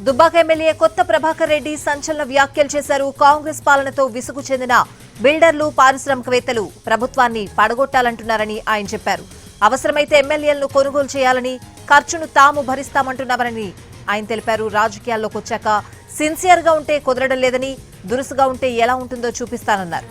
Dubbaka MLA కొత్త ప్రభాకర్ రెడ్డి సంచలన వ్యాఖ్యలు చేశారు. కాంగ్రెస్ పాలనతో విసుగు చెందిన బిల్డర్లు, పారిశ్రామికవేత్తలు ప్రభుత్వాన్ని పడగొట్టాలంటున్నారని ఆయన చెప్పారు. అవసరమైతే ఎమ్మెల్యేలను కొనుగోలు చేయాలని, ఖర్చును తాము భరిస్తామంటున్నారని ఆయన తెలిపారు. రాజకీయాల్లోకి వచ్చాక సిన్సియర్ గా ఉంటే కుదరడం లేదని, దురుసుగా ఉంటే ఎలా ఉంటుందో చూపిస్తానన్నారు.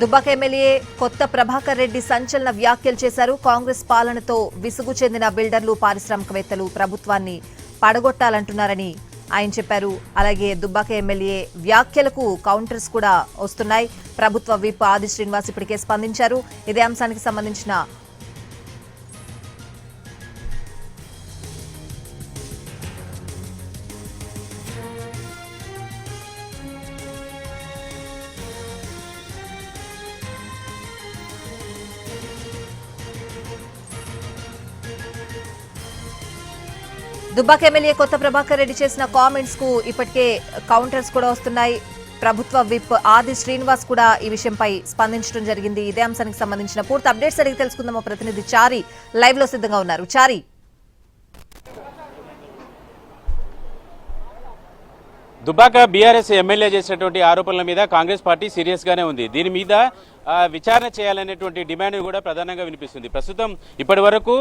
దుబ్బాక ఎమ్మెల్యే కొత్త ప్రభాకర్ రెడ్డి సంచలన వ్యాఖ్యలు చేశారు. కాంగ్రెస్ పాలనతో విసుగు చెందిన బిల్డర్లు, పారిశ్రామికవేత్తలు ప్రభుత్వాన్ని పడగొట్టాలంటున్నారని ఆయన చెప్పారు. అలాగే దుబ్బాక ఎమ్మెల్యే వ్యాఖ్యలకు కౌంటర్స్ కూడా వస్తున్నాయి. ప్రభుత్వ విప్ ఆది శ్రీనివాస్ ఇప్పటికే స్పందించారు. ఇదే అంశానికి సంబంధించిన దుబ్బాక ఎమ్మెల్యే కొత్త ప్రభాకర్ రెడ్డి చేసిన కామెంట్స్ కు ఇప్పటికే కౌంటర్స్ కూడా వస్తున్నాయి. ప్రభుత్వ విప్ ఆది శ్రీనివాస్ కూడా ఈ విషయంపై స్పందించడం జరిగింది. ఇదే అంశానికి సంబంధించిన పూర్తి అప్డేట్స్ అడిగి తెలుసుకుందాం. ప్రతినిధి చారి లైవ్ లో సిద్ధంగా ఉన్నారు. చారి, దుబ్బాక బీఆర్ఎస్ ఎమ్మెల్యే చేసినటువంటి ఆరోపణల మీద కాంగ్రెస్ పార్టీ సీరియస్ గానే ఉంది. దీని మీద విచారణ చేయాలనేటువంటి డిమాండ్ కూడా ప్రధానంగా వినిపిస్తుంది. ప్రస్తుతం ఇప్పటి వరకు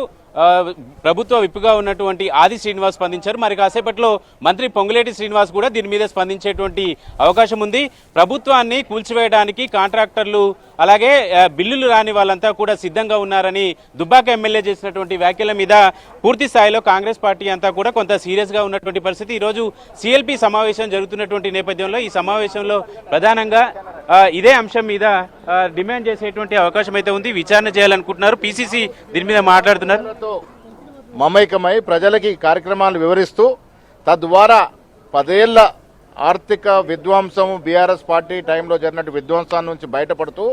ప్రభుత్వ విప్పుగా ఉన్నటువంటి ఆది శ్రీనివాస్ స్పందించారు. మరి కాసేపట్లో మంత్రి పొంగులేటి శ్రీనివాస్ కూడా దీని మీద స్పందించేటువంటి అవకాశం ఉంది. ప్రభుత్వాన్ని కూల్చివేయడానికి కాంట్రాక్టర్లు అలాగే బిల్లులు రాని వాళ్ళంతా కూడా సిద్ధంగా ఉన్నారని దుబ్బాక ఎమ్మెల్యే చేసినటువంటి వ్యాఖ్యల మీద పూర్తి స్థాయిలో కాంగ్రెస్ పార్టీ అంతా కూడా కొంత సీరియస్ గా ఉన్నటువంటి పరిస్థితి. ఈరోజు సిఎల్పి సమావేశం జరుగుతున్నటువంటి నేపథ్యంలో ఈ సమావేశంలో ప్రధానంగా ఇదే అంశం మీద డిమాండ్ చేసేటువంటి అవకాశం అయితే ఉంది. విచారణ చేయాలనుకుంటున్నారు. పిసిసి దీని మీద మాట్లాడుతున్నారు. మమైకమై ప్రజలకి కార్యక్రమాలు వివరిస్తూ తద్వారా 10 ఏళ్ల ఆర్థిక విధ్వంసం బీఆర్ఎస్ పార్టీ టైంలో జరిగినట్టు విధ్వంసాన్ని నుంచి బయటపడుతూ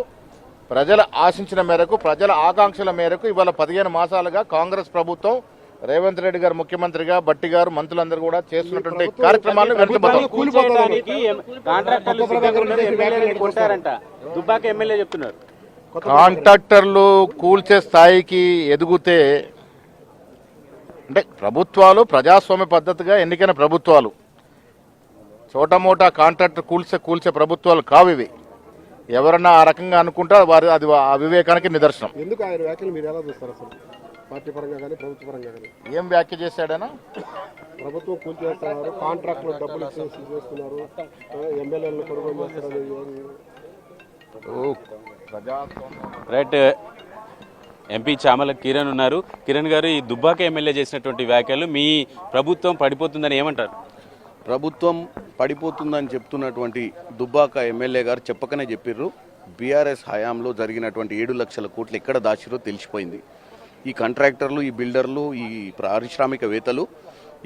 ప్రజలు ఆశించిన మేరకు, ప్రజల ఆకాంక్షల మేరకు ఇవాళ 15 మాసాలుగా కాంగ్రెస్ ప్రభుత్వం, రేవంత్ రెడ్డి గారు ముఖ్యమంత్రిగా, బట్టి గారు, మంత్రులందరూ కూడా చేస్తున్నటువంటి కార్యక్రమాలను కాంట్రాక్టర్లు కూల్చే స్థాయికి ఎదిగితే అంటే ప్రభుత్వాలు ప్రజాస్వామ్య పద్ధతిగా ఎన్నికైన ప్రభుత్వాలు, చోటమోటా కాంట్రాక్టర్ కూల్చే ప్రభుత్వాలు కావు ఇవి. ఎవరన్నా ఆ రకంగా అనుకుంటే వారి అది అవివేకానికి నిదర్శనం. ఎందుకు ఆయన వ్యాఖ్యలు మీరు ఎలా చూస్తారు? అసలు పార్టీ పరంగా కానీ ప్రభుత్వ పరంగా కానీ ఏం వ్యాఖ్య చేశాడనా? ప్రభుత్వం కూల్చేస్తున్నారు, కాంట్రాక్టులు డబ్బులు చేస్తున్నారు, ఎమ్మెల్యేలను కొనుగోలు చేస్తున్నారు. రైట్. ఎంపీ చామల కిరణ్ ఉన్నారు. కిరణ్ గారు, ఈ దుబ్బాక ఎమ్మెల్యే చేసినటువంటి వ్యాఖ్యలు మీ ప్రభుత్వం పడిపోతుందని ఏమంటారు? ప్రభుత్వం పడిపోతుందని చెప్తున్నటువంటి దుబ్బాక ఎమ్మెల్యే గారు చెప్పకనే చెప్పిర్రు. బీఆర్ఎస్ హయాంలో జరిగినటువంటి 7 లక్షల కోట్లు ఎక్కడ దాచిరో తెలిసిపోయింది. ఈ కాంట్రాక్టర్లు, ఈ బిల్డర్లు, ఈ పారిశ్రామికవేత్తలు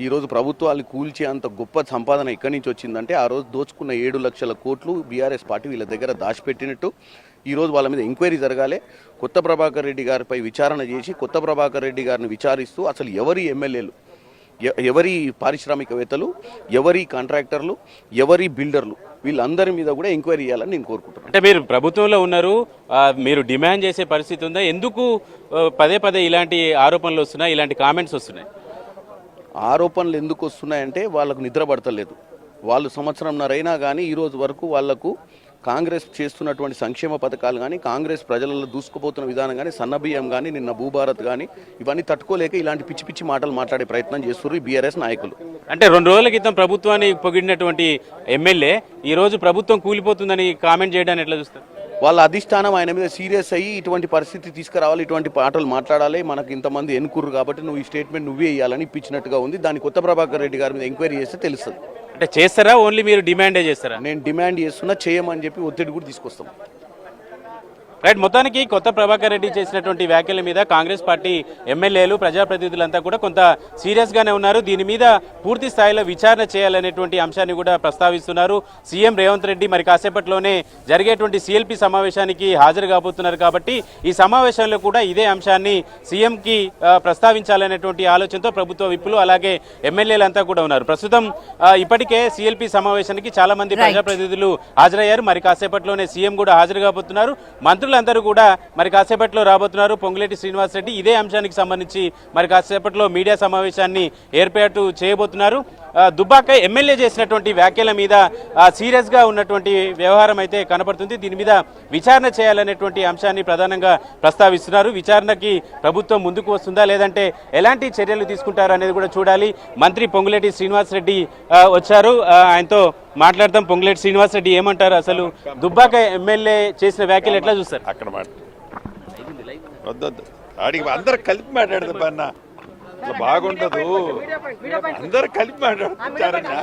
ఈరోజు ప్రభుత్వాలు కూల్చే అంత గొప్ప సంపాదన ఎక్కడి నుంచి వచ్చిందంటే ఆ రోజు దోచుకున్న 7 లక్షల కోట్లు బీఆర్ఎస్ పార్టీ వీళ్ళ దగ్గర దాచిపెట్టినట్టు. ఈరోజు వాళ్ళ మీద ఎంక్వైరీ జరగాలి. కొత్త ప్రభాకర్ రెడ్డి గారిపై విచారణ చేసి కొత్త ప్రభాకర్ రెడ్డి గారిని విచారిస్తూ అసలు ఎవరి ఎమ్మెల్యేలు, ఎవరి పారిశ్రామికవేత్తలు, ఎవరి కాంట్రాక్టర్లు, ఎవరి బిల్డర్లు, వీళ్ళందరి మీద కూడా ఎంక్వైరీ చేయాలని నేను కోరుకుంటున్నాను. అంటే మీరు ప్రభుత్వంలో ఉన్నారు, మీరు డిమాండ్ చేసే పరిస్థితి ఉందా? ఎందుకు పదే పదే ఇలాంటి ఆరోపణలు వస్తున్నాయి, ఇలాంటి కామెంట్స్ వస్తున్నాయి? ఆరోపణలు ఎందుకు వస్తున్నాయంటే వాళ్ళకు నిద్ర పడతలేదు. వాళ్ళు సంవత్సరంన్నరైనా కానీ ఈరోజు వరకు వాళ్లకు కాంగ్రెస్ చేస్తున్నటువంటి సంక్షేమ పథకాలు కానీ, కాంగ్రెస్ ప్రజలలో దూసుకుపోతున్న విధానం కానీ, సన్నబియ్యం కానీ, నిన్న భూభారత్ కానీ ఇవన్నీ తట్టుకోలేక ఇలాంటి పిచ్చి పిచ్చి మాటలు మాట్లాడే ప్రయత్నం చేస్తున్నారు ఈ బీఆర్ఎస్ నాయకులు. అంటే 2 రోజుల క్రితం ప్రభుత్వాన్ని పొగిడినటువంటి ఎమ్మెల్యే ఈరోజు ప్రభుత్వం కూలిపోతుందని కామెంట్ చేయడాన్ని ఎట్లా చూస్తారు? వాళ్ళ అధిష్టానం ఆయన మీద సీరియస్ అయ్యి ఇటువంటి పరిస్థితి తీసుకురావాలి, ఇటువంటి మాటలు మాట్లాడాలి, మనకు ఇంతమంది ఎన్నుకుర్రు కాబట్టి నువ్వు ఈ స్టేట్మెంట్ నువ్వే ఇవ్వాలని ఇప్పించినట్టుగా ఉంది. దాన్ని కొత్త ప్రభాకర్ రెడ్డి గారి మీద ఎంక్వైరీ చేస్తే తెలుస్తుంది. అంటే చేస్తారా, ఓన్లీ మీరు డిమాండే చేస్తారా? నేను డిమాండ్ చేస్తున్నా, చేయమని చెప్పి ఒత్తిడి కూడా తీసుకొస్తాం. రైట్, మొత్తానికి కొత్త ప్రభాకర్ రెడ్డి చేసినటువంటి వ్యాఖ్యల మీద కాంగ్రెస్ పార్టీ ఎమ్మెల్యేలు ప్రజాప్రతినిధులంతా కూడా కొంత సీరియస్ గానే ఉన్నారు. దీని మీద పూర్తి స్థాయిలో విచారణ చేయాలనేటువంటి అంశాన్ని కూడా ప్రస్తావిస్తున్నారు. సీఎం రేవంత్ రెడ్డి మరి కాసేపట్లోనే జరిగేటువంటి సిఎల్పి సమావేశానికి హాజరు కాబోతున్నారు కాబట్టి ఈ సమావేశంలో కూడా ఇదే అంశాన్ని సీఎంకి ప్రస్తావించాలనేటువంటి ఆలోచనతో ప్రభుత్వ విప్పులు అలాగే ఎమ్మెల్యేలంతా కూడా ఉన్నారు. ప్రస్తుతం ఇప్పటికే సిఎల్పి సమావేశానికి చాలా మంది ప్రజాప్రతినిధులు హాజరయ్యారు. మరి కాసేపట్లోనే సీఎం కూడా హాజరు కాబోతున్నారు. మంత్రులందరూ కూడా మరి కాసేపట్లో రాబోతున్నారు. పొంగులేటి శ్రీనివాసరెడ్డి ఇదే అంశానికి సంబంధించి మరి కాసేపట్లో మీడియా సమావేశాన్ని ఏర్పాటు చేయబోతున్నారు. దుబ్బాక ఎమ్మెల్యే చేసినటువంటి వ్యాఖ్యల మీద సీరియస్ గా ఉన్నటువంటి వ్యవహారం అయితే కనపడుతుంది. దీని మీద విచారణ చేయాలనేటువంటి అంశాన్ని ప్రధానంగా ప్రస్తావిస్తున్నారు. విచారణకి ప్రభుత్వం ముందుకు వస్తుందా లేదంటే ఎలాంటి చర్యలు తీసుకుంటారు అనేది కూడా చూడాలి. మంత్రి పొంగులేటి శ్రీనివాసరెడ్డి వచ్చారు, ఆయనతో మాట్లాడతాం. పొంగులేటి శ్రీనివాసరెడ్డి ఏమంటారు, అసలు దుబ్బాక ఎమ్మెల్యే చేసిన వ్యాఖ్యలు ఎట్లా చూస్తారు? అక్కడ వద్దొద్దు ఆడికి అందరు కలిపి మాట్లాడదు పన్న అట్లా బాగుండదు. అందరు కలిపి మాట్లాడుతారన్నా